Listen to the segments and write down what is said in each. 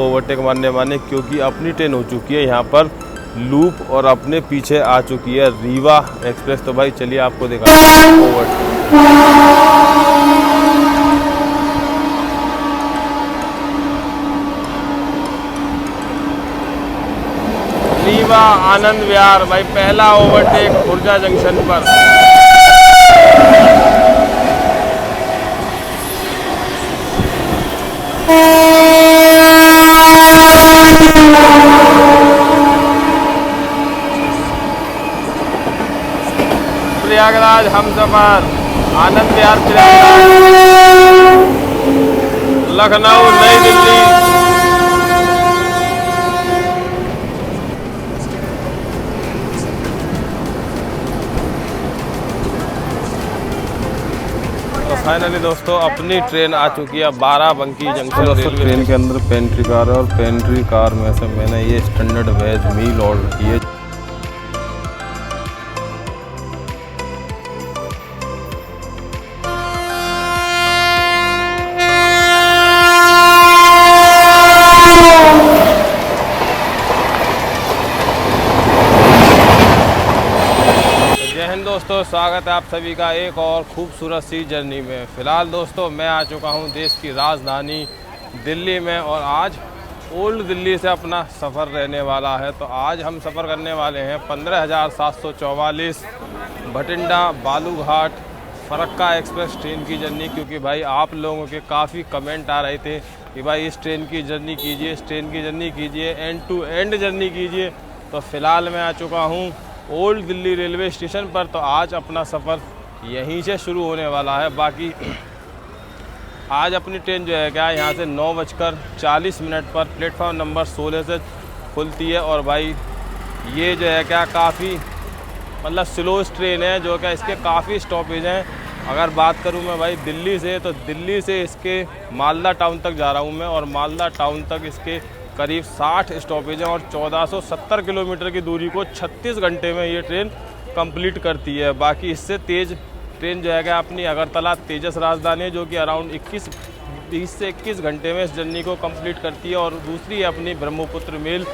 Overtake मारने क्योंकि अपनी ट्रेन हो चुकी है यहाँ पर लूप और अपने पीछे आ चुकी है रीवा एक्सप्रेस। तो भाई चलिए आपको दिखा ओवरटेक। रीवा आनंद विहार भाई पहला ओवरटेक खुर्जा जंक्शन पर। प्रयागराज हमसफर आनंद विहार प्रयागराज लखनऊ नई दिल्ली। तो फाइनली दोस्तों अपनी ट्रेन आ चुकी है बाराबंकी जंक्शन। दोस्तों ट्रेन के अंदर पेंट्री कार है और पेंट्री कार में से मैंने ये स्टैंडर्ड वेज मील ऑर्डर की है। दोस्तों स्वागत है आप सभी का एक और खूबसूरत सी जर्नी में। फ़िलहाल दोस्तों मैं आ चुका हूं देश की राजधानी दिल्ली में और आज ओल्ड दिल्ली से अपना सफ़र रहने वाला है। तो आज हम सफ़र करने वाले हैं 15,744 भटिंडा बालूघाट फरक्का एक्सप्रेस ट्रेन की जर्नी। क्योंकि भाई आप लोगों के काफ़ी कमेंट आ रहे थे कि भाई इस ट्रेन की जर्नी कीजिए, इस ट्रेन की जर्नी कीजिए, एंड टू एंड जर्नी कीजिए। तो फ़िलहाल मैं आ चुका हूँ ओल्ड दिल्ली रेलवे स्टेशन पर। तो आज अपना सफ़र यहीं से शुरू होने वाला है। बाकी आज अपनी ट्रेन जो है क्या यहाँ से 9:40 पर प्लेटफॉर्म नंबर 16 से खुलती है। और भाई ये जो है क्या काफ़ी मतलब स्लो ट्रेन है जो क्या इसके काफ़ी स्टॉपेज हैं। अगर बात करूँ मैं भाई दिल्ली से, तो दिल्ली से इसके मालदा टाउन तक जा रहा हूँ मैं और मालदा टाउन तक इसके करीब 60 स्टॉपेज हैं और 1470 किलोमीटर की दूरी को 36 घंटे में ये ट्रेन कंप्लीट करती है। बाकी इससे तेज़ ट्रेन जो है कि अपनी अगरतला तेजस राजधानी है जो कि अराउंड 20 से 21 घंटे में इस जर्नी को कंप्लीट करती है। और दूसरी है अपनी ब्रह्मपुत्र मेल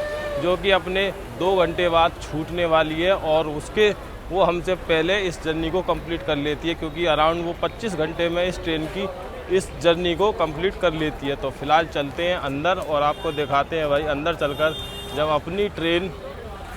जो कि अपने 2 घंटे बाद छूटने वाली है और उसके वो हमसे पहले इस जर्नी को कंप्लीट कर लेती है क्योंकि अराउंड वो 25 घंटे में इस ट्रेन की इस जर्नी को कंप्लीट कर लेती है। तो फ़िलहाल चलते हैं अंदर और आपको दिखाते हैं भाई अंदर चलकर जब अपनी ट्रेन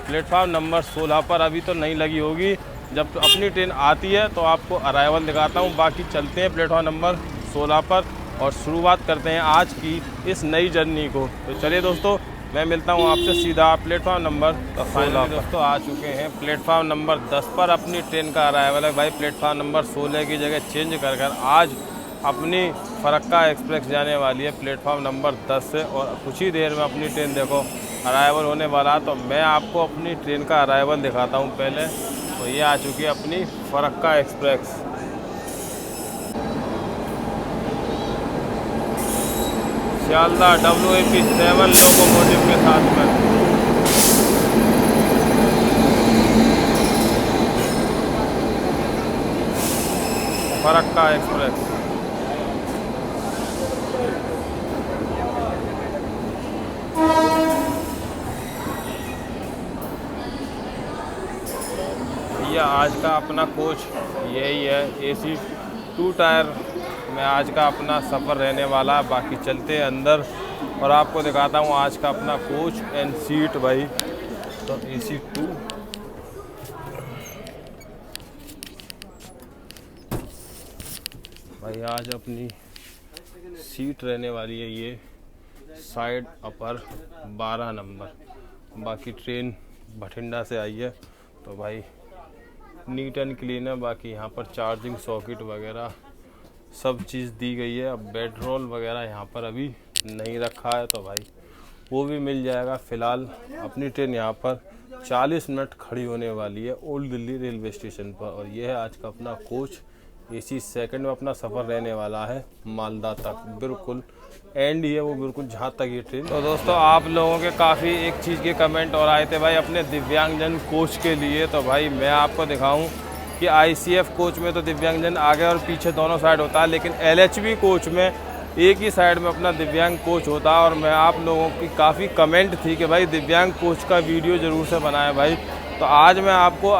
प्लेटफॉर्म नंबर 16 पर अभी तो नहीं लगी होगी, जब अपनी ट्रेन आती है तो आपको अराइवल दिखाता हूँ। बाकी चलते हैं प्लेटफॉर्म नंबर 16 पर और शुरुआत करते हैं आज की इस नई जर्नी को। तो चलिए दोस्तों मैं मिलता हूँ आपसे सीधा प्लेटफॉर्म नंबर 16 दोस्तों आ चुके हैं प्लेटफॉर्म नंबर 10 पर। अपनी ट्रेन का अराइवल है भाई प्लेटफॉर्म नंबर 16 की जगह चेंज कर आज अपनी फरक्का एक्सप्रेस जाने वाली है प्लेटफॉर्म नंबर 10 से। और कुछ ही देर में अपनी ट्रेन देखो अराइवल होने वाला। तो मैं आपको अपनी ट्रेन का अराइवल दिखाता हूं पहले। तो ये आ चुकी है अपनी Farakka express. Sealdah WAP7 locomotive के साथ में। फरक्का एक्सप्रेस आज का अपना कोच यही है। AC 2 टायर में आज का अपना सफ़र रहने वाला। बाकी चलते हैं अंदर और आपको दिखाता हूँ आज का अपना कोच एंड सीट भाई। तो AC 2 भाई आज अपनी सीट रहने वाली है ये साइड अपर 12 नंबर। बाकी ट्रेन भटिंडा से आई है तो भाई नीट एंड क्लीन है। बाकी यहाँ पर चार्जिंग सॉकेट वगैरह सब चीज़ दी गई है। अब बेड रोल वगैरह यहाँ पर अभी नहीं रखा है तो भाई वो भी मिल जाएगा। फ़िलहाल अपनी ट्रेन यहाँ पर 40 मिनट खड़ी होने वाली है ओल्ड दिल्ली रेलवे स्टेशन पर। और ये है आज का अपना कोच AC सेकंड में अपना सफ़र रहने वाला है मालदा तक। बिल्कुल एंड ही है वो, बिल्कुल जहाँ तक ये ट्रेन। तो दोस्तों आप लोगों के काफ़ी एक चीज़ के कमेंट और आए थे भाई अपने दिव्यांगजन कोच के लिए। तो भाई मैं आपको दिखाऊं कि ICF कोच में तो दिव्यांगजन आगे और पीछे दोनों साइड होता है, लेकिन LHB कोच में एक ही साइड में अपना दिव्यांग कोच होता है। और मैं आप लोगों की काफ़ी कमेंट थी कि भाई दिव्यांग कोच का वीडियो ज़रूर से बनाएं भाई। तो आज मैं आपको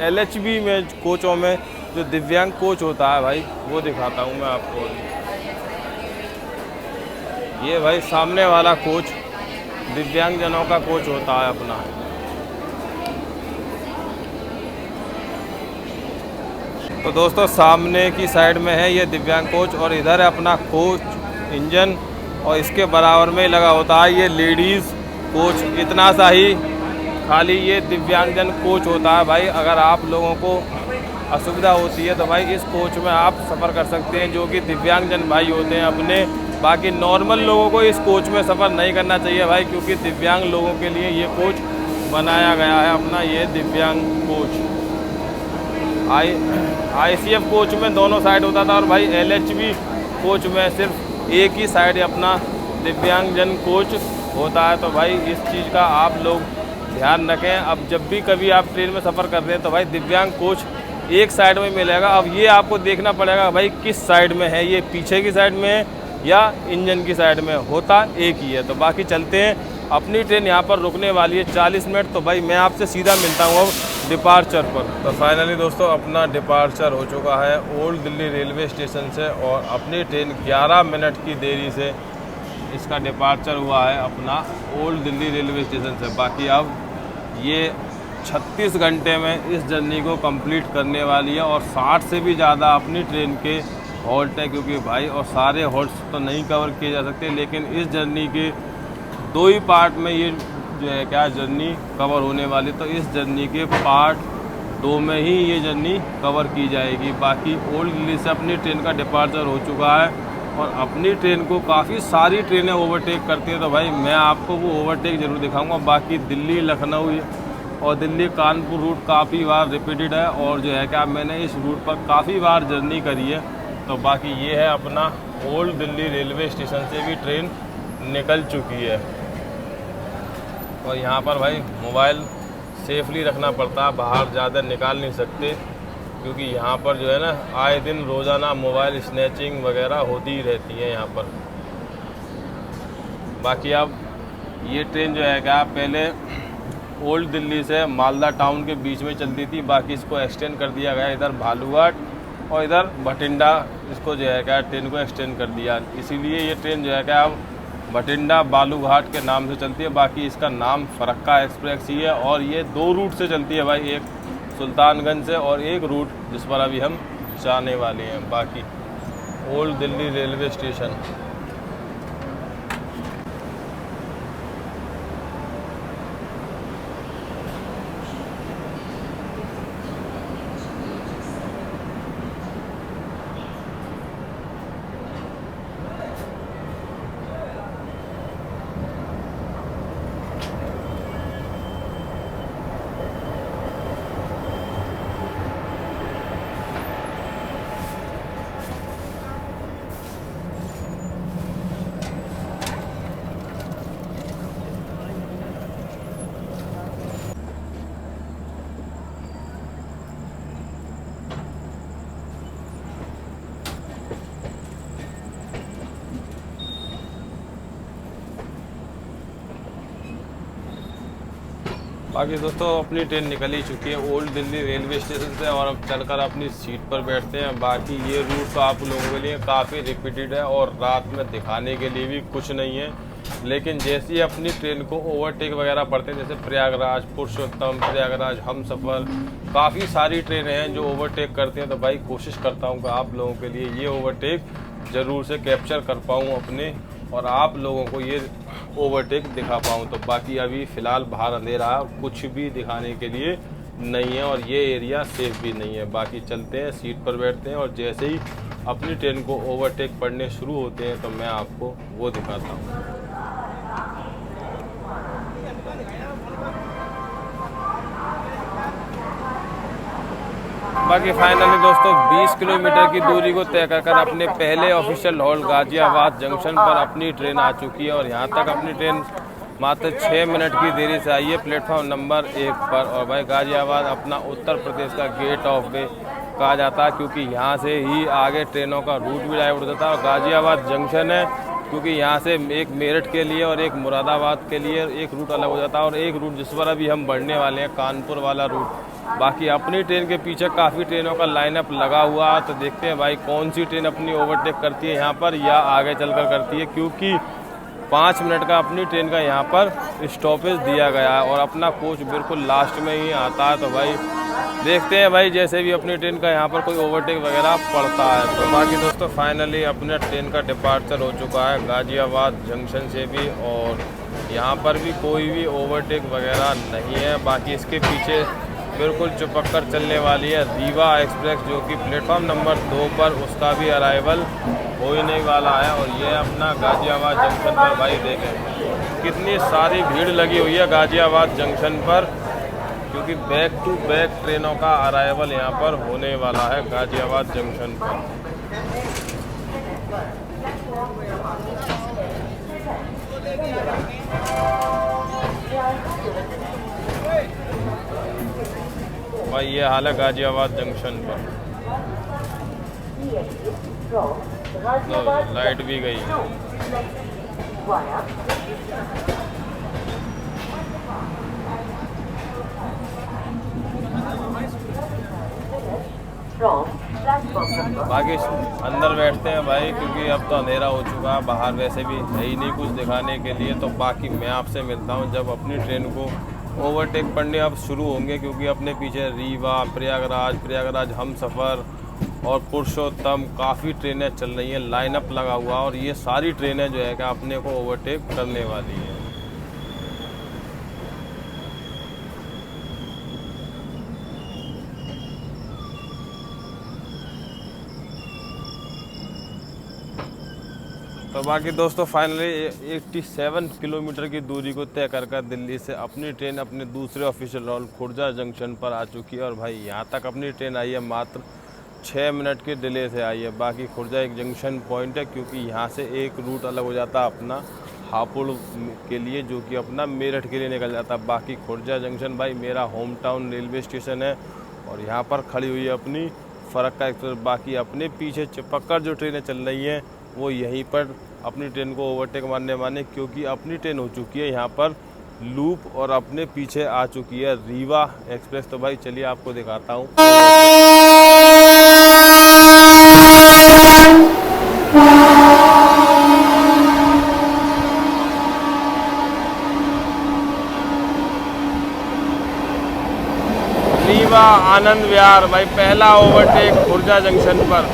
LHB में कोचों में जो दिव्यांग कोच होता है भाई वो दिखाता हूँ मैं आपको। ये भाई सामने वाला कोच दिव्यांगजनों का कोच होता है अपना। तो दोस्तों सामने की साइड में है ये दिव्यांग कोच और इधर है अपना कोच इंजन और इसके बराबर में लगा होता है ये लेडीज़ कोच। इतना सा ही खाली ये दिव्यांगजन कोच होता है भाई। अगर आप लोगों को असुविधा होती है तो भाई इस कोच में आप सफ़र कर सकते हैं जो कि दिव्यांगजन भाई होते हैं अपने। बाकी नॉर्मल लोगों को इस कोच में सफ़र नहीं करना चाहिए भाई, क्योंकि दिव्यांग लोगों के लिए ये कोच बनाया गया है अपना ये दिव्यांग कोच। ICF कोच में दोनों साइड होता था और भाई LHB कोच में सिर्फ एक ही साइड अपना दिव्यांगजन कोच होता है। तो भाई इस चीज़ का आप लोग ध्यान रखें। अब जब भी कभी आप ट्रेन में सफ़र कर रहे हैं तो भाई दिव्यांग कोच एक साइड में मिलेगा। अब ये आपको देखना पड़ेगा भाई किस साइड में है, ये पीछे की साइड में है या इंजन की साइड में, होता एक ही है। तो बाकी चलते हैं, अपनी ट्रेन यहाँ पर रुकने वाली है 40 मिनट। तो भाई मैं आपसे सीधा मिलता हूँ अब डिपार्चर पर। तो फाइनली दोस्तों अपना डिपार्चर हो चुका है ओल्ड दिल्ली रेलवे स्टेशन से और अपनी ट्रेन 11 मिनट की देरी से इसका डिपार्चर हुआ है अपना ओल्ड दिल्ली रेलवे स्टेशन से। बाकी अब ये 36 घंटे में इस जर्नी को कंप्लीट करने वाली है और 60 से भी ज़्यादा अपनी ट्रेन के हॉल्ट है, क्योंकि भाई और सारे हॉल्ट्स तो नहीं कवर किए जा सकते, लेकिन इस जर्नी के 2 ही पार्ट में ये जो है क्या जर्नी कवर होने वाली। तो इस जर्नी के पार्ट 2 में ही ये जर्नी कवर की जाएगी। बाकी ओल्ड दिल्ली से अपनी ट्रेन का डिपार्चर हो चुका है और अपनी ट्रेन को काफ़ी सारी ट्रेनें ओवरटेक करती हैं। तो भाई मैं आपको वो ओवरटेक ज़रूर दिखाऊंगा। बाकी दिल्ली लखनऊ और दिल्ली कानपुर रूट काफ़ी बार रिपीटेड है और जो है क्या मैंने इस रूट पर काफ़ी बार जर्नी करी है। तो बाकी ये है अपना ओल्ड दिल्ली रेलवे स्टेशन से भी ट्रेन निकल चुकी है। और यहाँ पर भाई मोबाइल सेफली रखना पड़ता है, बाहर ज़्यादा निकाल नहीं सकते, क्योंकि यहाँ पर जो है ना आए दिन रोज़ाना मोबाइल स्नैचिंग वगैरह होती ही रहती है यहाँ पर। बाकी अब ये ट्रेन जो है क्या पहले ओल्ड दिल्ली से मालदा टाउन के बीच में चलती थी, बाकी इसको एक्सटेंड कर दिया गया इधर भालूघाट और इधर भटिंडा, इसको जो है क्या ट्रेन को एक्सटेंड कर दिया। इसीलिए ये ट्रेन जो है क्या अब भटिंडा बालूघाट के नाम से चलती है। बाकी इसका नाम फरक्का एक्सप्रेस ही है और ये 2 रूट से चलती है भाई, एक सुल्तानगंज से और एक रूट जिस पर अभी हम जाने वाले हैं। बाकी ओल्ड दिल्ली रेलवे स्टेशन। बाकी दोस्तों अपनी ट्रेन निकल ही चुकी है ओल्ड दिल्ली रेलवे स्टेशन से और अब चलकर अपनी सीट पर बैठते हैं। बाकी ये रूट तो आप लोगों के लिए काफ़ी रिपीटेड है और रात में दिखाने के लिए भी कुछ नहीं है, लेकिन जैसे ही अपनी ट्रेन को ओवरटेक वगैरह पड़ते हैं, जैसे प्रयागराज, पुरुषोत्तम, प्रयागराज, हमसफ़र, काफ़ी सारी ट्रेनें हैं जो ओवरटेक करती हैं। तो भाई कोशिश करता हूँ कि आप लोगों के लिए ये ओवरटेक ज़रूर से कैप्चर कर पाऊँ अपने और आप लोगों को ये ओवरटेक दिखा पाऊँ। तो बाकी अभी फ़िलहाल बाहर अंधेरा है, कुछ भी दिखाने के लिए नहीं है और ये एरिया सेफ भी नहीं है। बाकी चलते हैं, सीट पर बैठते हैं और जैसे ही अपनी ट्रेन को ओवरटेक पड़ने शुरू होते हैं तो मैं आपको वो दिखाता हूँ। बाकी फाइनली दोस्तों 20 किलोमीटर की दूरी को तय कर अपने पहले ऑफिशियल हॉल्ट गाजियाबाद जंक्शन पर अपनी ट्रेन आ चुकी है और यहाँ तक अपनी ट्रेन मात्र 6 मिनट की देरी से आई है प्लेटफॉर्म नंबर 1 पर। और भाई गाजियाबाद अपना उत्तर प्रदेश का गेट ऑफ वे कहा जाता है, क्योंकि यहाँ से ही आगे ट्रेनों का रूट भी डाइवर्ट होता है। और गाज़ियाबाद जंक्शन है क्योंकि यहाँ से एक मेरठ के लिए और एक मुरादाबाद के लिए एक रूट अलग हो जाता है, और एक रूट जिस पर अभी हम बढ़ने वाले हैं कानपुर वाला रूट। बाकी अपनी ट्रेन के पीछे काफ़ी ट्रेनों का लाइनअप लगा हुआ है, तो देखते हैं भाई कौन सी ट्रेन अपनी ओवरटेक करती है यहाँ पर या आगे चलकर करती है, क्योंकि 5 मिनट का अपनी ट्रेन का यहाँ पर स्टॉपेज दिया गया है और अपना कोच बिल्कुल लास्ट में ही आता है। तो भाई देखते हैं भाई जैसे भी अपनी ट्रेन का यहाँ पर कोई ओवरटेक वगैरह पड़ता है। तो बाकी दोस्तों फाइनली अपने ट्रेन का डिपार्चर हो चुका है गाज़ियाबाद जंक्शन से भी, और यहाँ पर भी कोई भी ओवरटेक वगैरह नहीं है। बाकी इसके पीछे बिल्कुल चिपक कर चलने वाली है रीवा एक्सप्रेस, जो कि प्लेटफॉर्म नंबर 2 पर उसका भी अराइवल हो ही नहीं वाला है। और ये अपना गाज़ियाबाद जंक्शन पर भाई देखें कितनी सारी भीड़ लगी हुई है गाज़ियाबाद जंक्शन पर, क्योंकि बैक टू बैक ट्रेनों का अराइवल यहाँ पर होने वाला है गाज़ियाबाद जंक्शन पर। भाई ये हाल है गाज़ियाबाद जंक्शन पर। तो लाइट भी गई। बाकी अंदर बैठते हैं भाई, क्योंकि अब तो अंधेरा हो चुका है, बाहर वैसे भी है ही नहीं कुछ दिखाने के लिए। तो बाकी मैं आपसे मिलता हूँ जब अपनी ट्रेन को ओवरटेक पड़ने अब शुरू होंगे, क्योंकि अपने पीछे रीवा, प्रयागराज हमसफ़र और पुरुषोत्तम काफ़ी ट्रेनें चल रही हैं, लाइनअप लगा हुआ, और ये सारी ट्रेनें जो है कि अपने को ओवरटेक करने वाली हैं। तो बाकी दोस्तों फाइनली 87 किलोमीटर की दूरी को तय कर दिल्ली से अपनी ट्रेन अपने दूसरे ऑफिशियल रोल खुर्जा जंक्शन पर आ चुकी है। और भाई यहाँ तक अपनी ट्रेन आई है मात्र 6 मिनट के डिले से आई है। बाकी खुर्जा एक जंक्शन पॉइंट है, क्योंकि यहाँ से एक रूट अलग हो जाता है अपना हापुड़ के लिए, जो कि अपना मेरठ के लिए निकल जाता है। बाकी खुर्जा जंक्शन भाई मेरा होम टाउन रेलवे स्टेशन है, और यहाँ पर खड़ी हुई है अपनी फरक्का एक्सप्रेस। बाकी अपने पीछे चिपक कर जो ट्रेनें चल रही हैं वो यहीं पर अपनी ट्रेन को ओवरटेक मारने क्योंकि अपनी ट्रेन हो चुकी है यहाँ पर लूप, और अपने पीछे आ चुकी है रीवा एक्सप्रेस। तो भाई चलिए आपको दिखाता हूँ। रीवा आनंद विहार भाई पहला ओवरटेक खुर्जा जंक्शन पर।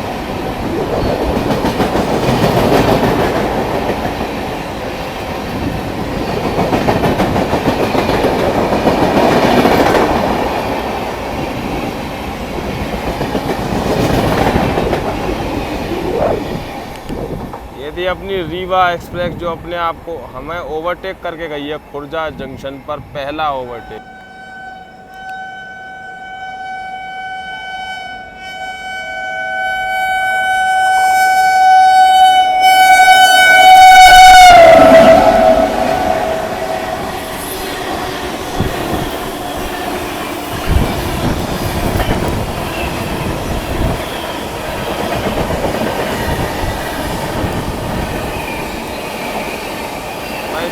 यदि अपनी रीवा एक्सप्रेस जो अपने आप को हमें ओवरटेक करके गई है खुर्जा जंक्शन पर, पहला ओवरटेक।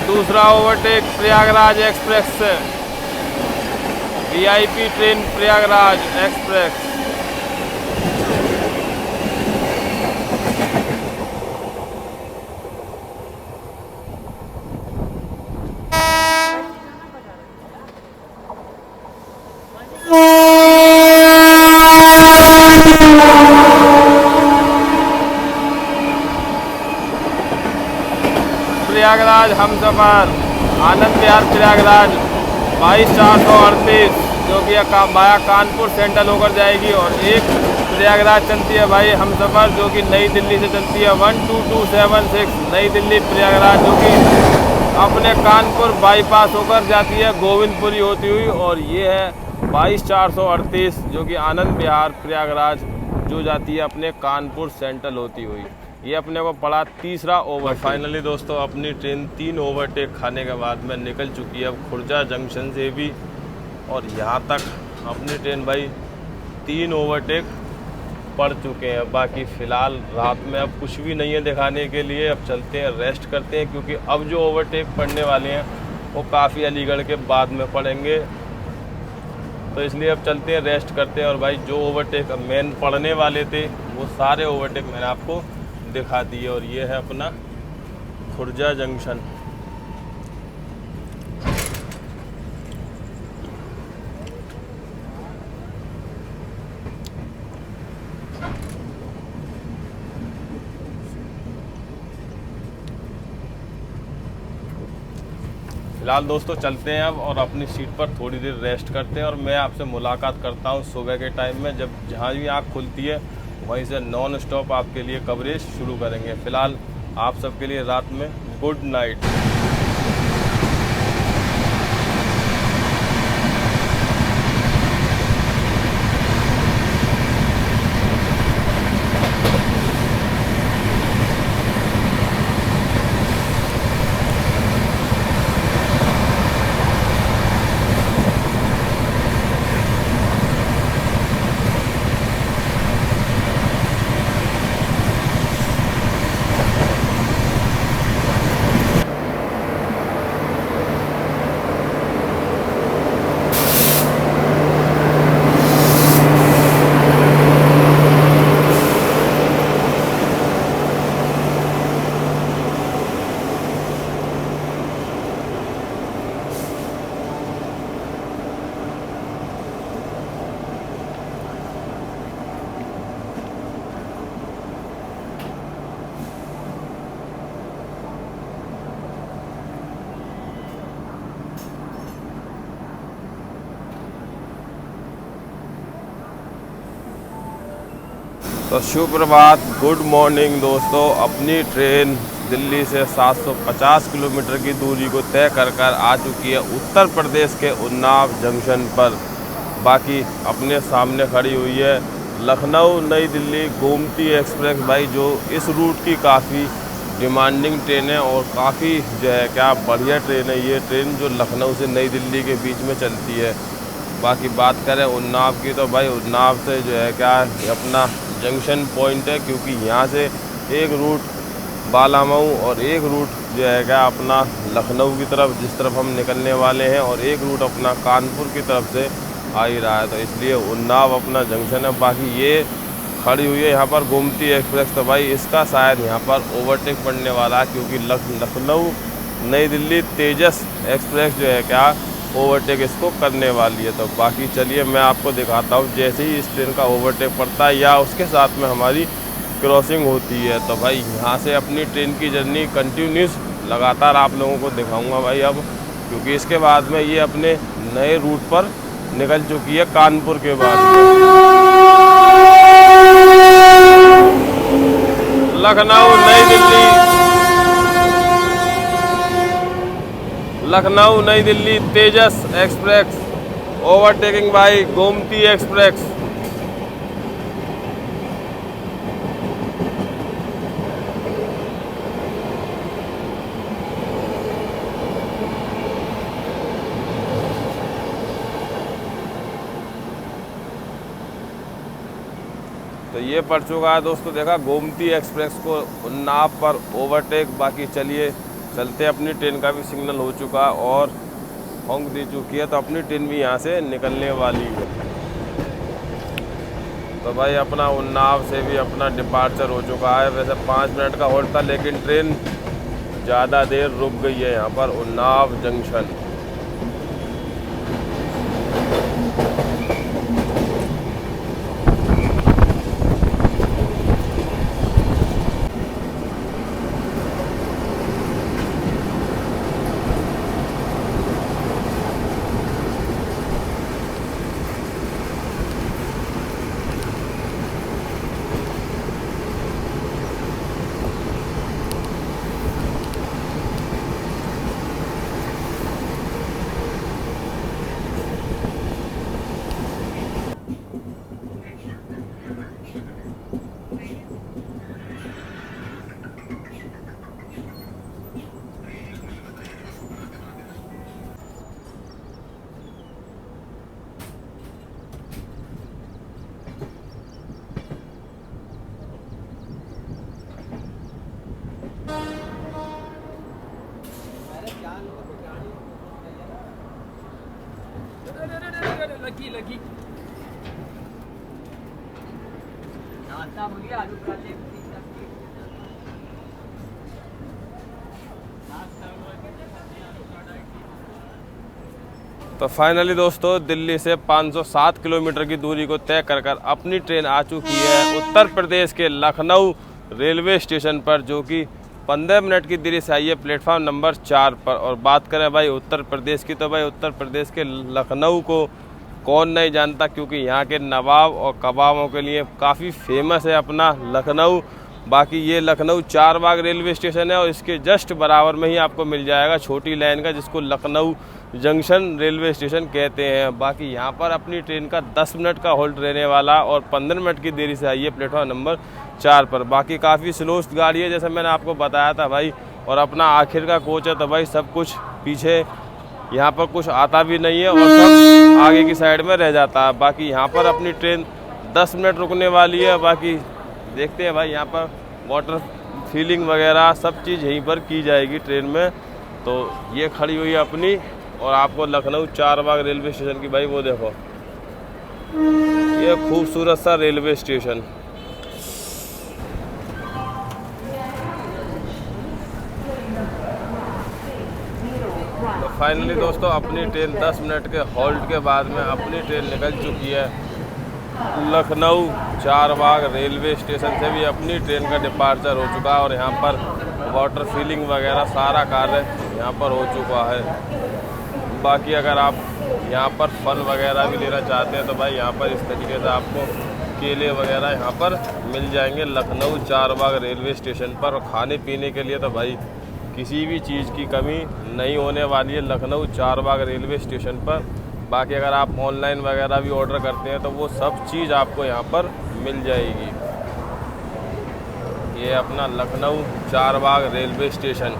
दूसरा ओवरटेक प्रयागराज एक्सप्रेस से, VIP train Prayagraj express. Prayagraj Humsafar Anand Vihar Prayagraj 22,438 जो कि बाया कानपुर सेंट्रल होकर जाएगी, और एक प्रयागराज चलती है भाई हमसफ़र जो कि नई दिल्ली से चलती है 12276 नई दिल्ली प्रयागराज, जो कि अपने कानपुर बाईपास होकर जाती है गोविंदपुरी होती हुई। और ये है 22,438 जो कि आनंद विहार प्रयागराज जो जाती है अपने कानपुर सेंट्रल होती हुई। ये अपने को पड़ा तीसरा ओवर। फाइनली दोस्तों अपनी ट्रेन 3 ओवरटेक खाने के बाद में निकल चुकी है अब खुर्जा जंक्शन से भी, और यहाँ तक अपनी ट्रेन भाई 3 ओवरटेक पड़ चुके हैं। बाकी फ़िलहाल रात में अब कुछ भी नहीं है दिखाने के लिए। अब चलते हैं, रेस्ट करते हैं, क्योंकि अब जो ओवरटेक पड़ने वाले हैं वो काफ़ी अलीगढ़ के बाद में पड़ेंगे। तो इसलिए अब चलते हैं, रेस्ट करते हैं। और भाई जो ओवरटेक मेन पड़ने वाले थे वो सारे ओवरटेक मैंने आपको दिखा दिए। और ये है अपना खुर्जा जंक्शन। फिलहाल दोस्तों चलते हैं अब और अपनी सीट पर थोड़ी देर रेस्ट करते हैं। और मैं आपसे मुलाकात करता हूं सुबह के टाइम में, जब जहां भी आँख खुलती है वहीं से नॉन स्टॉप आपके लिए कवरेज शुरू करेंगे। फ़िलहाल आप सबके लिए रात में गुड नाइट। तो सुप्रभात, गुड मॉर्निंग दोस्तों। अपनी ट्रेन दिल्ली से 750 किलोमीटर की दूरी को तय कर आ चुकी है उत्तर प्रदेश के उन्नाव जंक्शन पर। बाकी अपने सामने खड़ी हुई है लखनऊ नई दिल्ली गोमती एक्सप्रेस। भाई जो इस रूट की काफ़ी डिमांडिंग ट्रेन है और काफ़ी जो है क्या बढ़िया ट्रेन है ये ट्रेन, जो लखनऊ से नई दिल्ली के बीच में चलती है। बाकी बात करें उन्नाव की, तो भाई उन्नाव से जो है क्या अपना जंक्शन पॉइंट है, क्योंकि यहाँ से एक रूट बालामऊ और एक रूट जो है क्या अपना लखनऊ की तरफ, जिस तरफ हम निकलने वाले हैं, और एक रूट अपना कानपुर की तरफ से आ ही रहा है। तो इसलिए उन्नाव अपना जंक्शन है। बाकी ये खड़ी हुई है यहाँ पर गोमती एक्सप्रेस। तो भाई इसका शायद यहाँ पर ओवरटेक पड़ने वाला है, क्योंकि लखनऊ नई दिल्ली तेजस एक्सप्रेस जो है क्या ओवरटेक इसको करने वाली है। तो बाकी चलिए मैं आपको दिखाता हूँ जैसे ही इस ट्रेन का ओवरटेक पड़ता है या उसके साथ में हमारी क्रॉसिंग होती है। तो भाई यहाँ से अपनी ट्रेन की जर्नी कंटिन्यूस लगातार आप लोगों को दिखाऊंगा भाई अब, क्योंकि इसके बाद में ये अपने नए रूट पर निकल चुकी है कानपुर के बाद। Lucknow New Delhi, Lucknow New Delhi Tejas express overtaking by Gomti express. तो ये पड़ चुका है दोस्तों, देखा गोमती एक्सप्रेस को उन्नाव पर ओवरटेक। बाकी चलिए चलते अपनी ट्रेन का भी सिग्नल हो चुका और होंग दे चुकी है, तो अपनी ट्रेन भी यहाँ से निकलने वाली है। तो भाई अपना उन्नाव से भी अपना डिपार्चर हो चुका है। वैसे 5 मिनट का होल्ड था, लेकिन ट्रेन ज़्यादा देर रुक गई है यहाँ पर उन्नाव जंक्शन। लगी लगी तो फाइनली दोस्तों दिल्ली से 507 किलोमीटर की दूरी को तय कर अपनी ट्रेन आ चुकी है उत्तर प्रदेश के लखनऊ रेलवे स्टेशन पर, जो कि 15 मिनट की देरी से आई है प्लेटफॉर्म नंबर 4 पर। और बात करें भाई उत्तर प्रदेश की, तो भाई उत्तर प्रदेश के लखनऊ को कौन नहीं जानता, क्योंकि यहाँ के नवाब और कबाबों के लिए काफ़ी फेमस है अपना लखनऊ। बाकी ये लखनऊ चारबाग रेलवे स्टेशन है और इसके जस्ट बराबर में ही आपको मिल जाएगा छोटी लाइन का, जिसको लखनऊ जंक्शन रेलवे स्टेशन कहते हैं। बाकी यहाँ पर अपनी ट्रेन का 10 मिनट का होल्ड रहने वाला और 15 मिनट की देरी से आई है प्लेटफॉर्म नंबर 4 पर। बाकी काफ़ी स्लो गाड़ी है जैसे मैंने आपको बताया था भाई, और अपना आखिर का कोच है तो भाई सब कुछ पीछे यहाँ पर कुछ आता भी नहीं है और सब आगे की साइड में रह जाता है। बाकी यहाँ पर अपनी ट्रेन 10 मिनट रुकने वाली है। बाकी देखते हैं भाई, यहाँ पर वाटर फीलिंग वगैरह सब चीज़ यहीं पर की जाएगी ट्रेन में। तो ये खड़ी हुई है अपनी, और आपको लखनऊ चारबाग रेलवे स्टेशन की भाई वो देखो, ये खूबसूरत सा रेलवे स्टेशन। तो फाइनली दोस्तों अपनी ट्रेन 10 मिनट के होल्ड के बाद में अपनी ट्रेन निकल चुकी है लखनऊ चारबाग रेलवे स्टेशन से भी अपनी ट्रेन का डिपार्चर हो चुका है, और यहाँ पर वाटर फीलिंग वगैरह सारा कार्य यहाँ पर हो चुका है। बाकी अगर आप यहाँ पर फल वगैरह भी लेना चाहते हैं तो भाई यहाँ पर इस तरीके से आपको केले वगैरह यहाँ पर मिल जाएंगे लखनऊ चारबाग रेलवे स्टेशन पर। और खाने पीने के लिए तो भाई किसी भी चीज़ की कमी नहीं होने वाली है लखनऊ चारबाग रेलवे स्टेशन पर। बाकी अगर आप ऑनलाइन वगैरह भी ऑर्डर करते हैं तो वो सब चीज़ आपको यहाँ पर मिल जाएगी। ये अपना लखनऊ चारबाग रेलवे स्टेशन।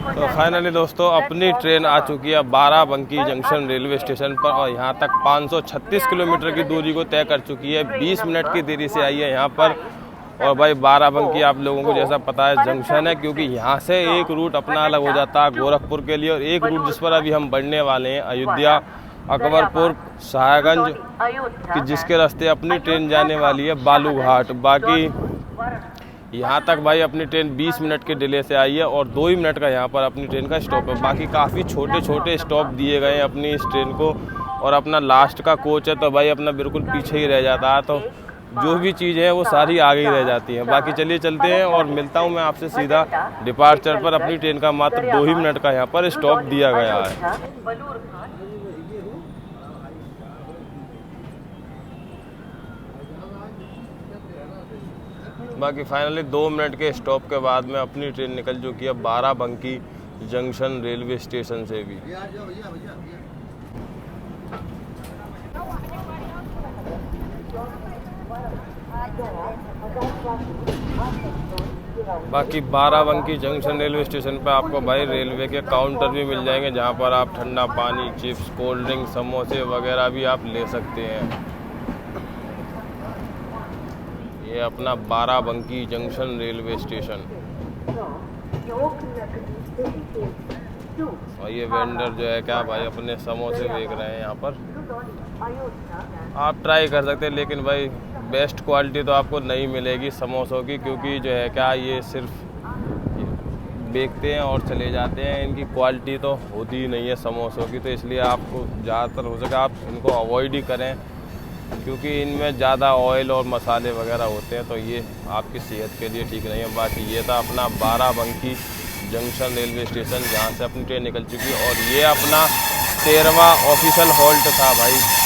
तो फाइनली दोस्तों अपनी ट्रेन आ चुकी है बाराबंकी जंक्शन रेलवे स्टेशन पर, और यहाँ तक 536 किलोमीटर की दूरी को तय कर चुकी है। 20 मिनट की देरी से आई है यहाँ पर। और भाई बाराबंकी आप लोगों को जैसा पता है जंक्शन है, क्योंकि यहाँ से एक रूट अपना अलग हो जाता है गोरखपुर के लिए, और एक रूट जिस पर अभी हम बढ़ने वाले हैं अयोध्या, अकबरपुर, साहेबगंज कि जिसके रास्ते अपनी ट्रेन जाने वाली है बालूघाट। बाकी यहाँ तक भाई अपनी ट्रेन 20 मिनट के डिले से आई है और 2 ही मिनट का यहाँ पर अपनी ट्रेन का स्टॉप है। बाकी काफ़ी छोटे छोटे स्टॉप दिए गए हैं अपनी इस ट्रेन को, और अपना लास्ट का कोच है तो भाई अपना बिल्कुल पीछे ही रह जाता है, तो जो भी चीज़ें हैं वो सारी आगे ही रह जाती हैं। बाकी चलिए चलते हैं और मिलता हूँ मैं आपसे सीधा डिपार्चर पर। अपनी ट्रेन का मात्र 2 ही मिनट का यहाँ पर स्टॉप दिया गया है। बाकी फाइनली 2 मिनट के स्टॉप के बाद में अपनी ट्रेन निकल चुकी है बाराबंकी जंक्शन रेलवे स्टेशन से भी। बाकी बाराबंकी जंक्शन रेलवे स्टेशन पर आपको भाई रेलवे के काउंटर भी मिल जाएंगे, जहाँ पर आप ठंडा पानी, चिप्स, कोल्ड ड्रिंक, समोसे वगैरह भी आप ले सकते हैं। ये अपना बाराबंकी जंक्शन रेलवे स्टेशन। और ये वेंडर जो है क्या भाई अपने समोसे बेच रहे हैं यहाँ पर, आप ट्राई कर सकते हैं। लेकिन भाई बेस्ट क्वालिटी तो आपको नहीं मिलेगी समोसों की, क्योंकि जो है क्या ये सिर्फ बेचते हैं और चले जाते हैं, इनकी क्वालिटी तो होती ही नहीं है समोसों की। तो इसलिए आपको ज़्यादातर हो सके आप इनको अवॉइड ही करें, क्योंकि इनमें ज़्यादा ऑयल और मसाले वगैरह होते हैं, तो ये आपकी सेहत के लिए ठीक नहीं है। बाकी ये था अपना बाराबंकी जंक्शन रेलवे स्टेशन, जहाँ से अपनी ट्रेन निकल चुकी है। और ये अपना 13वां ऑफिशियल हॉल्ट था भाई।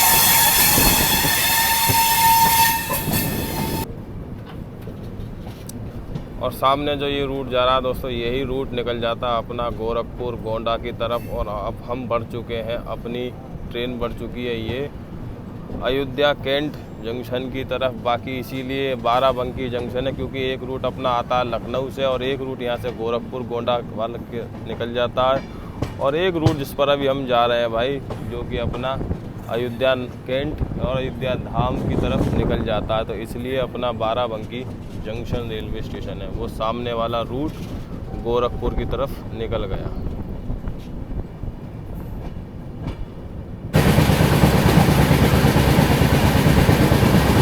और सामने जो ये रूट जा रहा है दोस्तों, यही रूट निकल जाता है अपना गोरखपुर गोंडा की तरफ। और अब हम बढ़ चुके हैं, अपनी ट्रेन बढ़ चुकी है ये अयोध्या कैंट जंक्शन की तरफ। बाकी इसीलिए बाराबंकी जंक्शन है, क्योंकि एक रूट अपना आता है लखनऊ से और एक रूट यहाँ से गोरखपुर गोंडा वाला के निकल जाता है। और एक रूट जिस पर अभी हम जा रहे हैं भाई, जो कि अपना अयोध्या कैंट और अयोध्या धाम की तरफ निकल जाता है। तो इसलिए अपना बाराबंकी जंक्शन रेलवे स्टेशन है, वो सामने वाला रूट गोरखपुर की तरफ निकल गया।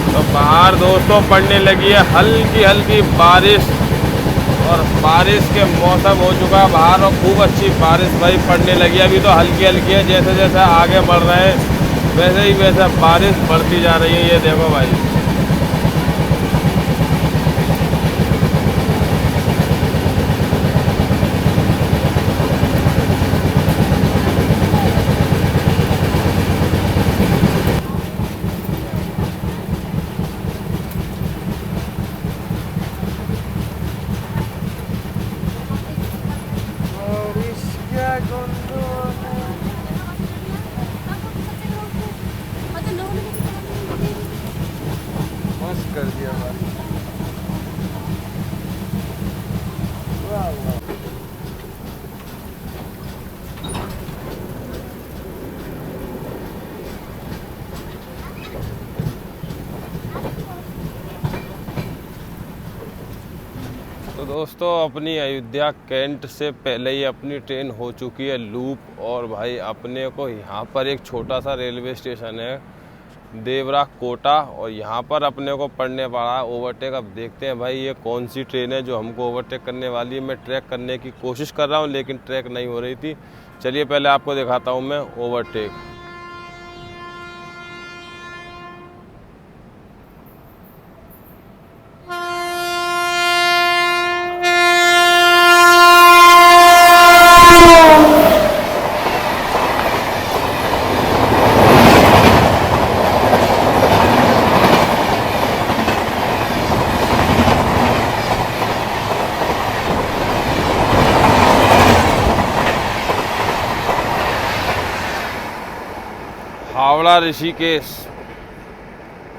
तो बाहर दोस्तों पड़ने लगी है हल्की हल्की बारिश, और बारिश के मौसम हो चुका है बाहर, और खूब अच्छी बारिश भाई पड़ने लगी है। अभी तो हल्की हल्की है, जैसे जैसे आगे बढ़ रहे हैं वैसे ही वैसे बारिश बढ़ती जा रही है। ये देखो भाई, कर दिया वाह वाह। तो दोस्तों अपनी अयोध्या कैंट से पहले ही अपनी ट्रेन हो चुकी है लूप। और भाई अपने को यहाँ पर एक छोटा सा रेलवे स्टेशन है देवरा कोटा, और यहाँ पर अपने को पड़ने पड़ा ओवरटेक। अब देखते हैं भाई ये कौन सी ट्रेन है जो हमको ओवरटेक करने वाली है। मैं ट्रैक करने की कोशिश कर रहा हूँ लेकिन ट्रैक नहीं हो रही थी। चलिए पहले आपको दिखाता हूँ मैं ओवरटेक। हावड़ा ऋषिकेश।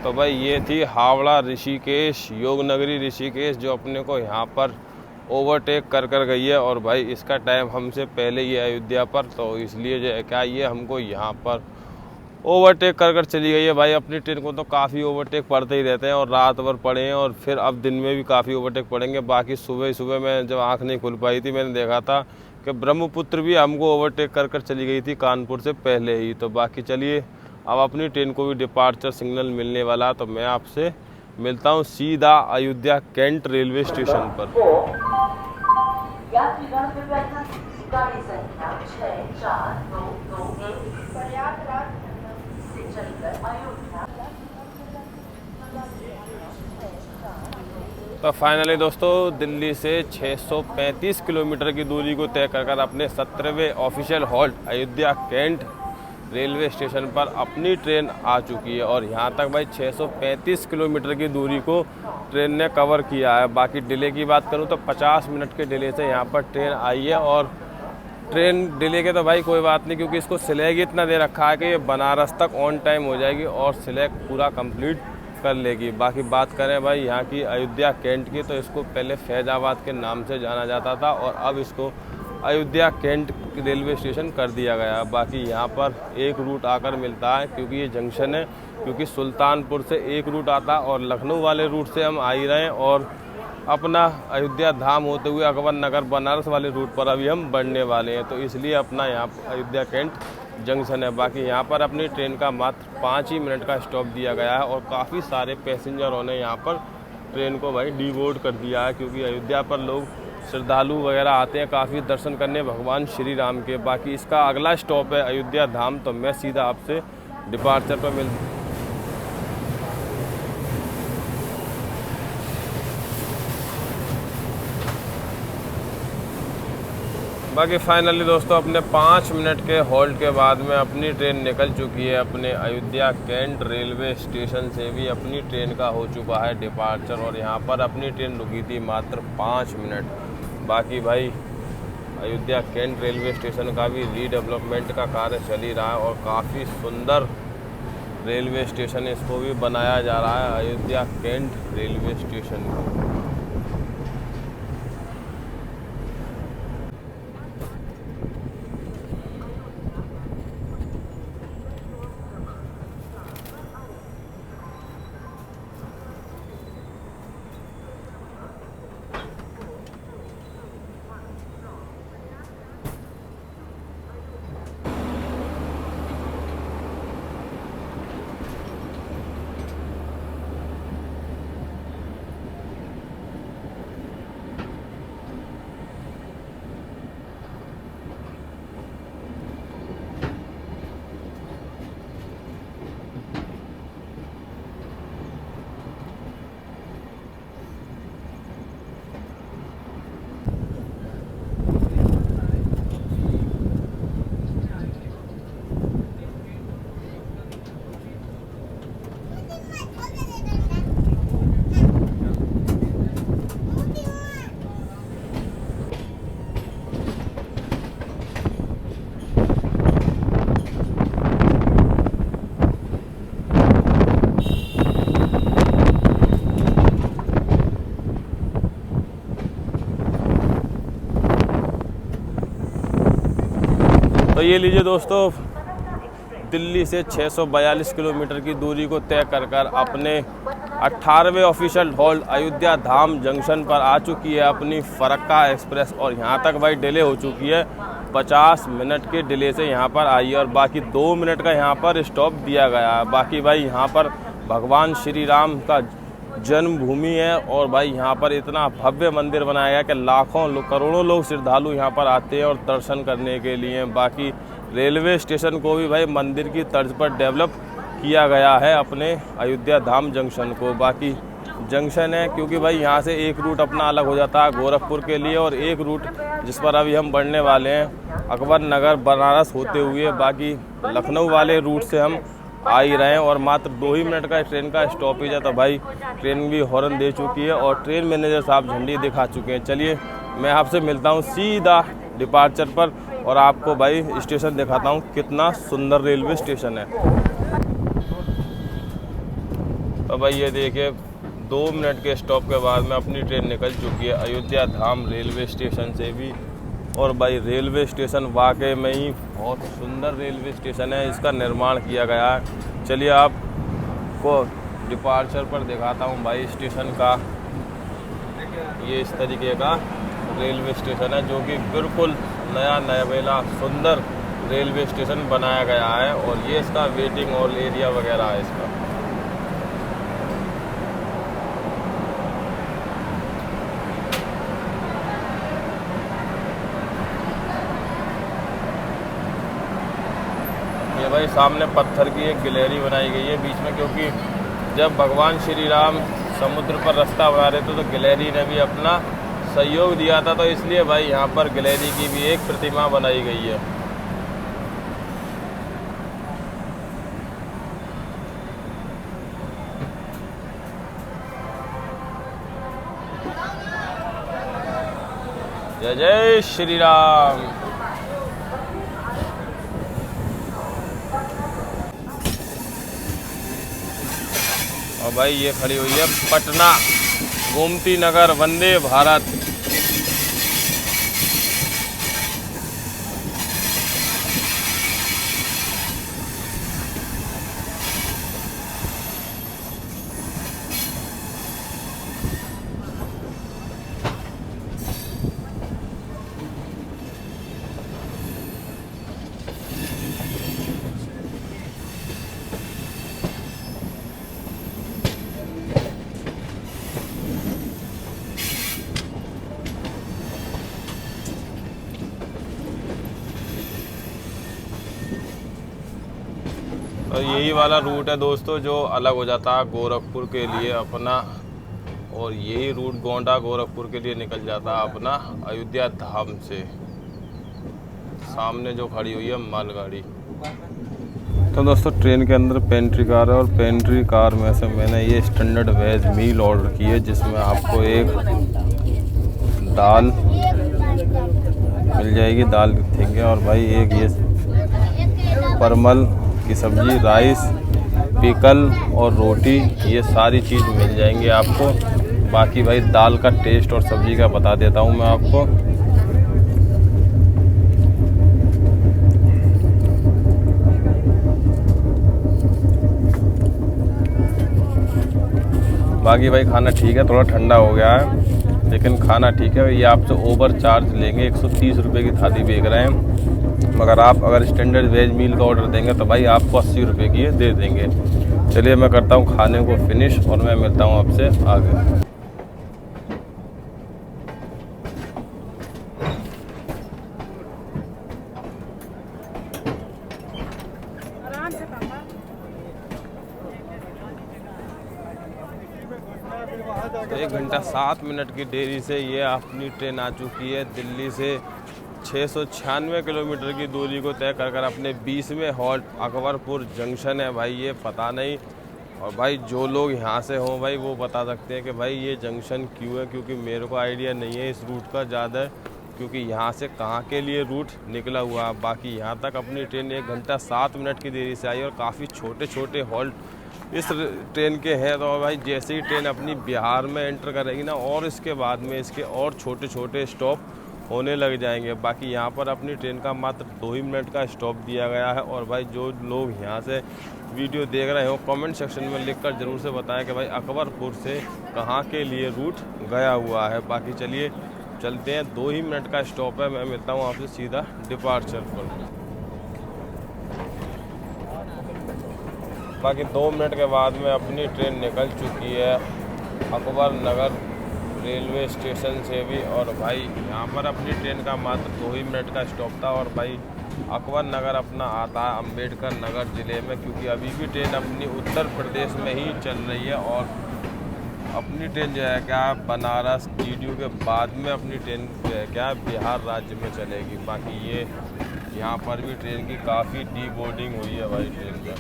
तो भाई ये थी हावड़ा ऋषिकेश योगनगरी ऋषिकेश, जो अपने को यहाँ पर ओवरटेक कर गई है। और भाई इसका टाइम हमसे पहले ही अयोध्या पर, तो इसलिए जो है क्या ये हमको यहाँ पर ओवरटेक कर चली गई है। भाई अपनी ट्रेन को तो काफ़ी ओवरटेक पड़ते ही रहते हैं, और रात भर पड़े हैं, और फिर अब दिन में भी काफ़ी ओवरटेक पड़ेंगे। बाकी सुबह मैं जब आँख नहीं खुल पाई थी, मैंने देखा था कि ब्रह्मपुत्र भी हमको ओवरटेक कर चली गई थी कानपुर से पहले ही। तो बाकी चलिए अब अपनी ट्रेन को भी डिपार्चर सिग्नल मिलने वाला, तो मैं आपसे मिलता हूँ सीधा अयोध्या कैंट रेलवे स्टेशन पर। तो फाइनली दोस्तों दिल्ली से 635 किलोमीटर की दूरी को तय कर अपने 17वें official halt Ayodhya cantt railway station पर अपनी ट्रेन आ चुकी है। और यहाँ तक भाई 635 किलोमीटर की दूरी को ट्रेन ने कवर किया है। बाकी डिले की बात करूँ तो 50 मिनट के डिले से यहाँ पर ट्रेन आई है। और ट्रेन डिले के तो भाई कोई बात नहीं, क्योंकि इसको सिलेग इतना दे रखा है कि ये बनारस तक ऑन टाइम हो जाएगी और सिलेग पूरा कंप्लीट कर लेगी। बाकी बात करें भाई यहाँ की अयोध्या कैंट की, तो इसको पहले फैज़ाबाद के नाम से जाना जाता था और अब इसको अयोध्या कैंट रेलवे स्टेशन कर दिया गया। बाकी यहाँ पर एक रूट आकर मिलता है क्योंकि ये जंक्शन है, क्योंकि सुल्तानपुर से एक रूट आता और लखनऊ वाले रूट से हम आ ही रहे हैं और अपना अयोध्या धाम होते हुए अकबर नगर बनारस वाले रूट पर अभी हम बढ़ने वाले हैं, तो इसलिए अपना यहाँ अयोध्या कैंट जंक्शन है। बाकी यहाँ पर अपनी ट्रेन का मात्र 5 ही मिनट का स्टॉप दिया गया है और काफ़ी सारे पैसेंजरों ने यहाँ पर ट्रेन को भाई डीबोर्ड कर दिया है, क्योंकि अयोध्या पर लोग श्रद्धालु वगैरह आते हैं काफ़ी दर्शन करने भगवान श्री राम के। बाकी इसका अगला स्टॉप है अयोध्या धाम, तो मैं सीधा आपसे डिपार्चर पर मिल बाकी फाइनली दोस्तों अपने 5 मिनट के होल्ड के बाद में अपनी ट्रेन निकल चुकी है। अपने अयोध्या कैंट रेलवे स्टेशन से भी अपनी ट्रेन का हो चुका है डिपार्चर और यहाँ पर अपनी ट्रेन रुकी थी मात्र 5 मिनट। बाकी भाई अयोध्या कैंट रेलवे स्टेशन का भी रीडेवलपमेंट का कार्य चल ही रहा है और काफ़ी सुंदर रेलवे स्टेशन इसको भी बनाया जा रहा है, अयोध्या कैंट रेलवे स्टेशन को। तो ये लीजिए दोस्तों, दिल्ली से 642 किलोमीटर की दूरी को तय कर अपने 18वें ऑफिशियल होल्ड अयोध्या धाम जंक्शन पर आ चुकी है अपनी फरक्का एक्सप्रेस और यहाँ तक भाई डिले हो चुकी है। 50 मिनट के डिले से यहाँ पर आई है और बाकी 2 मिनट का यहाँ पर स्टॉप दिया गया है। बाकी भाई यहाँ पर भगवान श्री राम का जन्मभूमि है और भाई यहाँ पर इतना भव्य मंदिर बनाया गया कि लाखों लोग करोड़ों लोग श्रद्धालु यहाँ पर आते हैं और दर्शन करने के लिए। बाकी रेलवे स्टेशन को भी भाई मंदिर की तर्ज पर डेवलप किया गया है अपने अयोध्या धाम जंक्शन को। बाकी जंक्शन है क्योंकि भाई यहाँ से एक रूट अपना अलग हो जाता है गोरखपुर के लिए और एक रूट जिस पर अभी हम बढ़ने वाले हैं अकबर नगर बनारस होते हुए बाकी लखनऊ वाले रूट से हम आ ही रहे हैं और मात्र 2 ही मिनट का ट्रेन का स्टॉपेज है। तो भाई ट्रेन भी हॉर्न दे चुकी है और ट्रेन मैनेजर साहब झंडी दिखा चुके हैं। चलिए मैं आपसे मिलता हूँ सीधा डिपार्चर पर और आपको भाई स्टेशन दिखाता हूँ कितना सुंदर रेलवे स्टेशन है। तो भाई ये देखिए 2 मिनट के स्टॉप के बाद में अपनी ट्रेन निकल चुकी है अयोध्या धाम रेलवे स्टेशन से भी। और भाई रेलवे स्टेशन वाकई में ही बहुत सुंदर रेलवे स्टेशन है, इसका निर्माण किया गया है। चलिए आपको डिपार्चर पर दिखाता हूँ भाई स्टेशन का। ये इस तरीके का रेलवे स्टेशन है जो कि बिल्कुल नया नवेला सुंदर रेलवे स्टेशन बनाया गया है और ये इसका वेटिंग हॉल एरिया वगैरह है इसका। ये भाई सामने पत्थर की एक गैलरी बनाई गई है बीच में, क्योंकि जब भगवान श्री राम समुद्र पर रास्ता बना रहे थे तो गैलरी ने भी अपना सहयोग दिया था, तो इसलिए भाई यहाँ पर गैलरी की भी एक प्रतिमा बनाई गई है। जय जय श्री राम। और और भाई ये खड़ी हुई है पटना गोमती नगर वंदे भारत। तो यही वाला रूट है दोस्तों जो अलग हो जाता है गोरखपुर के लिए अपना, और यही रूट गोंडा गोरखपुर के लिए निकल जाता है अपना अयोध्या धाम से। सामने जो खड़ी हुई है मालगाड़ी। तो दोस्तों ट्रेन के अंदर पेंट्री कार है, और पेंट्री कार में से मैंने ये स्टैंडर्ड वेज मील ऑर्डर की है, जिसमें आपको एक दाल मिल जाएगी, दाल देंगे, और भाई एक ये परमल की सब्जी, राइस, पिकल और रोटी, ये सारी चीज़ मिल जाएंगी आपको। बाकी भाई दाल का टेस्ट और सब्जी का बता देता हूँ मैं आपको। बाकी भाई खाना ठीक है, थोड़ा ठंडा हो गया है लेकिन खाना ठीक है। ये आपसे ओवर चार्ज लेंगे, 130 रुपये की थाली बेच रहे हैं, मगर आप अगर स्टैंडर्ड वेज मील का ऑर्डर देंगे तो भाई आपको 80 रुपये की दे देंगे। चलिए मैं करता हूँ खाने को फिनिश और मैं मिलता हूँ आपसे आगे। तो 1 घंटा 7 मिनट की देरी से ये अपनी ट्रेन आ चुकी है दिल्ली से। 696 किलोमीटर की दूरी को तय कर कर अपने 20वें हॉल्ट अकबरपुर जंक्शन है भाई, ये पता नहीं। और भाई जो लोग यहाँ से हों भाई वो बता सकते हैं कि भाई ये जंक्शन क्यों है, क्योंकि मेरे को आइडिया नहीं है इस रूट का ज़्यादा, क्योंकि यहाँ से कहाँ के लिए रूट निकला हुआ। बाकी यहाँ तक अपनी ट्रेन 1 घंटा 7 मिनट की देरी से आई, और काफ़ी छोटे छोटे हॉल्ट इस ट्रेन के हैं। तो भाई जैसे ही ट्रेन अपनी बिहार में एंटर करेगी ना, और इसके बाद में इसके और छोटे छोटे स्टॉप होने लग जाएंगे। बाकी यहाँ पर अपनी ट्रेन का मात्र 2 ही मिनट का स्टॉप दिया गया है। और भाई जो लोग यहाँ से वीडियो देख रहे हो कमेंट सेक्शन में लिखकर ज़रूर से बताएं कि भाई अकबरपुर से कहाँ के लिए रूट गया हुआ है। बाकी चलिए चलते हैं, 2 ही मिनट का स्टॉप है, मैं मिलता हूँ आपसे सीधा डिपार्चर पर। बाकी 2 मिनट के बाद में अपनी ट्रेन निकल चुकी है अकबर नगर रेलवे स्टेशन से भी। और भाई यहाँ पर अपनी ट्रेन का मात्र 2 ही मिनट का स्टॉप था। और भाई अकबर नगर अपना आता है अम्बेडकर नगर ज़िले में, क्योंकि अभी भी ट्रेन अपनी उत्तर प्रदेश में ही चल रही है। और अपनी ट्रेन जो है क्या बनारस GDU के बाद में अपनी ट्रेन जो है क्या बिहार राज्य में चलेगी। बाकी ये यहाँ पर भी ट्रेन की काफ़ी डी बोर्डिंग हुई है भाई ट्रेन का।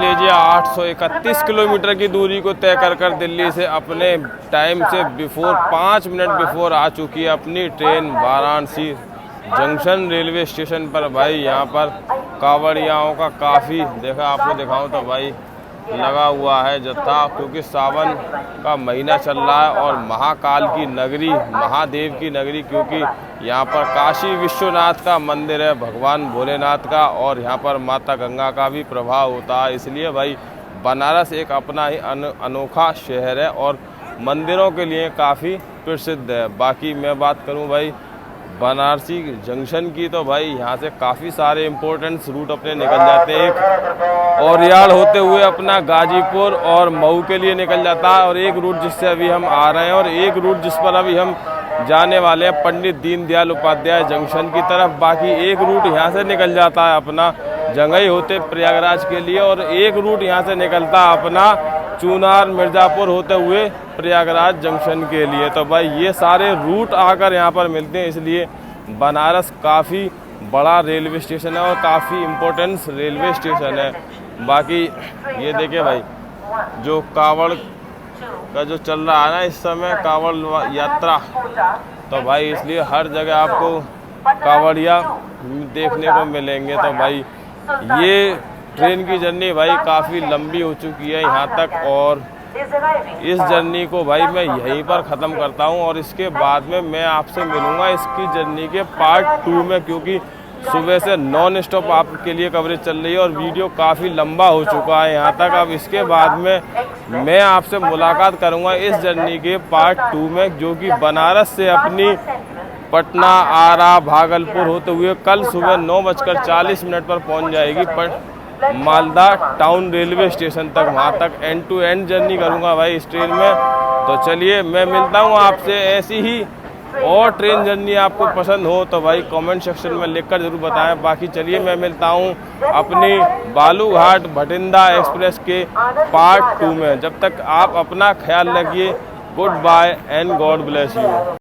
लीजिए 831 किलोमीटर की दूरी को तय कर दिल्ली से अपने टाइम से बिफोर 5 मिनट बिफोर आ चुकी है अपनी train Varanasi junction railway station पर। भाई यहाँ पर कांवड़ियाओं का काफ़ी देखा आपको दिखाऊं तो भाई लगा हुआ है जत्था, क्योंकि सावन का महीना चल रहा है और महाकाल की नगरी, महादेव की नगरी, क्योंकि यहाँ पर काशी विश्वनाथ का मंदिर है भगवान भोलेनाथ का, और यहाँ पर माता गंगा का भी प्रभाव होता है। इसलिए भाई बनारस एक अपना ही अनोखा शहर है और मंदिरों के लिए काफ़ी प्रसिद्ध है। बाकी मैं बात करूँ भाई बनारसी जंक्शन की, तो भाई यहाँ से काफ़ी सारे इम्पोर्टेंट रूट अपने निकल जाते हैं। एक औरियाल होते हुए अपना गाजीपुर और मऊ के लिए निकल जाता है, और एक रूट जिससे अभी हम आ रहे हैं, और एक रूट जिस पर अभी हम जाने वाले हैं पंडित दीनदयाल उपाध्याय जंक्शन की तरफ। बाकी एक रूट यहाँ से निकल जाता है अपना जंगई होते प्रयागराज के लिए, और एक रूट यहाँ से निकलता है अपना चुनार मिर्ज़ापुर होते हुए प्रयागराज जंक्शन के लिए। तो भाई ये सारे रूट आकर यहाँ पर मिलते हैं, इसलिए बनारस काफ़ी बड़ा रेलवे स्टेशन है और काफ़ी इम्पोर्टेंस रेलवे स्टेशन है। बाकी ये देखिए भाई जो कांवड़ का जो चल रहा है ना इस समय कांवड़ यात्रा, तो भाई इसलिए हर जगह आपको कांवड़िया देखने को मिलेंगे। तो भाई ये ट्रेन की जर्नी भाई काफ़ी लंबी हो चुकी है यहाँ तक, और इस जर्नी को भाई मैं यहीं पर ख़त्म करता हूँ, और इसके बाद में मैं आपसे मिलूँगा इसकी जर्नी के पार्ट 2 में, क्योंकि सुबह से नॉन स्टॉप आपके लिए कवरेज चल रही है और वीडियो काफ़ी लंबा हो चुका है यहाँ तक। अब इसके बाद में मैं आपसे मुलाकात करूँगा इस जर्नी के पार्ट 2 में, जो कि बनारस से अपनी पटना, आरा, भागलपुर होते हुए कल सुबह 9:40 पर पहुँच जाएगी मालदा टाउन रेलवे स्टेशन तक। वहाँ तक एंड टू एंड जर्नी करूँगा भाई इस ट्रेन में। तो चलिए मैं मिलता हूँ आपसे ऐसी ही और ट्रेन जर्नी आपको पसंद हो तो भाई कमेंट सेक्शन में लिखकर ज़रूर बताएं। बाकी चलिए मैं मिलता हूँ अपनी बालूघाट भटिंडा एक्सप्रेस के पार्ट 2 में। जब तक आप अपना ख्याल रखिए। Good bye and God bless you.